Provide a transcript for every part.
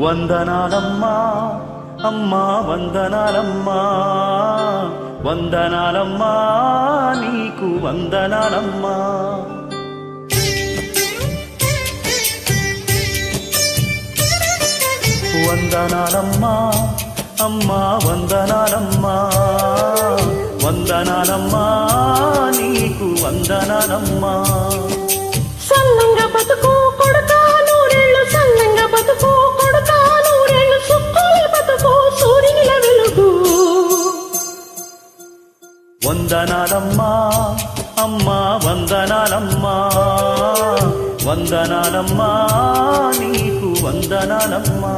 వందనాలమ్మా అమ్మా వందనాలమ్మా వందనాలమ్మా నీకు వందనాలమ్మా వందనాలమ్మా అమ్మా వందనాలమ్మా వందనాలమ్మా నీకు వందనాలమ్మా సన్నంగా బతుకు కొడుకా నూరేళ్ళు సన్నంగా బతుకు కొడుకా నూరేళ్ళు సుక్కలి బతుకు సూర్యుల వెలుగు వందనాలమ్మా అమ్మా వందనాలమ్మా వందనాలమ్మా నీకు వందనాలమ్మా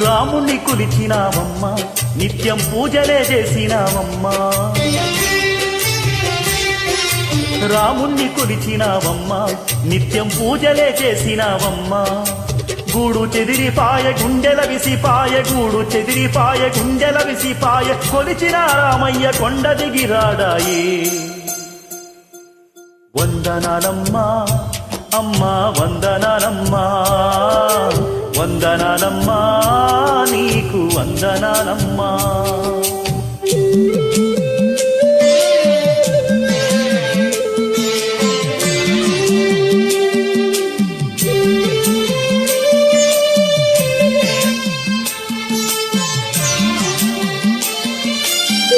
రాముని కొలిచినావమ్మా నిత్యం పూజలే చేసినావమ్మా రాముణ్ణి కొలిచినావమ్మా నిత్యం పూజలే చేసినావమ్మా గూడు చెదిరిపాయ గుండెల విసిపాయ గూడు చెదిరిపాయ గుండెల విసిపాయ కొలిచిన రామయ్య కొండ దిగిరాడాయే వందనాలమ్మా అమ్మా వందనాలమ్మా వందనాలమ్మా నీకు వందనాలమ్మా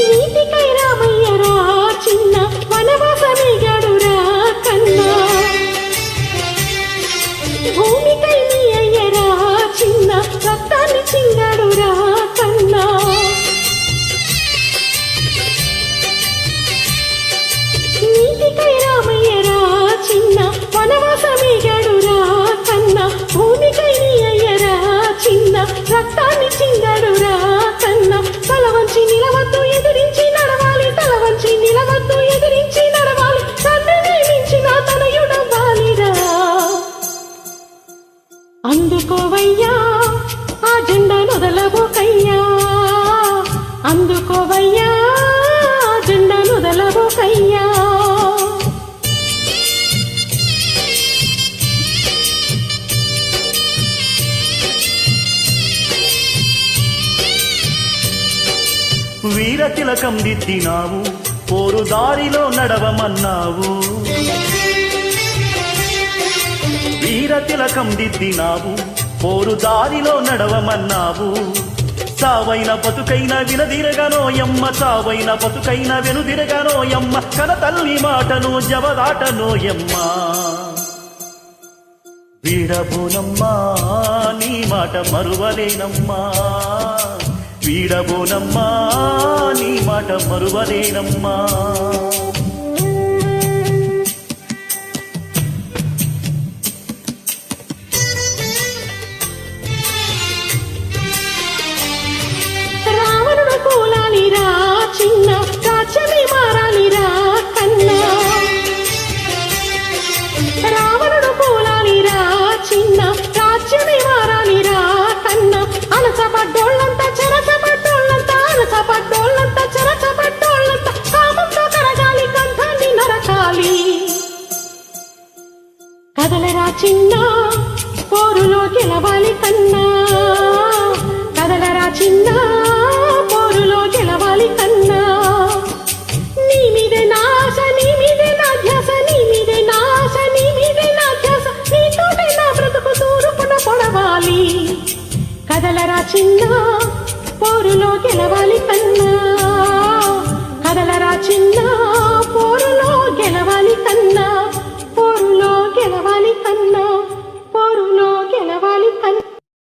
నీతికై రామయ్య రా చిన్న వనవాసమిగాడు రా కన్నా భూమికై నీ అయ్యరా చిన్న రక్తాన్ని చింగాడు రా కన్నా నీతికై రామయ్య రా చిన్న వనవాసమిగాడు రా కన్నా భూమికై నీ అయ్యరా చిన్న రక్తాన్ని చింగాడు రా కన్నా తల వంచి నిలవద్దు ఎదిరించి నడవాలి తల వంచి నిలవద్దు ఎదిరించి నడవాలి తండ్రిని మించిన తనయుడవ్వాలిరా అందుకోవయ్యా ఆ జెండా నొదలబోకయ్యా అందుకోవయ్యా ఆ జెండా నొదలబోకయ్యా వీర తిలకం దిద్దినావు పోరు దారిలో నడవమన్నావు వీర తిలకం దిద్దినావు పోరు దారిలో నడవమన్నావు సావైన బతుకైన వినదిరగనోయమ్మ సావైన బతుకైన వెనుదిరగనోయమ్మ కన తల్లి మాటను జవదాటనోయమ్మ వీడబోనమ్మా నీ మాట మరువలేనమ్మా వీడబోనమ్మా నీ మాట మరువలేనమ్మా రావణుడు కూలాలిరా చిన్న రాజ్యమే మారాలిరా కన్నా రావణుడు కూలాలిరా చిన్న రాజ్యమే మారాలిరా కన్నా అలసపడ్డోళ్ళంతా చెరచబడ్డోళ్ళంతా అలసపడ్డోళ్ళంతా చెరచబడ్డోళ్ళంతా కామంతో కరగాలి కంఠాన్ని నరకాలి కదలరా చిన్న పోరులో గెలవాలి కన్నా కదలరా చిన్న పోరులో గెలవాలి కన్నా నీ మీదే నాశ నీ మీదే నా ధ్యాస నీ మీదే నాశ నీ మీదే నా ధ్యాస నీతోటే నా బ్రతుకు తూరుపున పొడవాలి కదలరా చిన్న పోరులో గెలవాలి కన్నా కదలరా చిన్న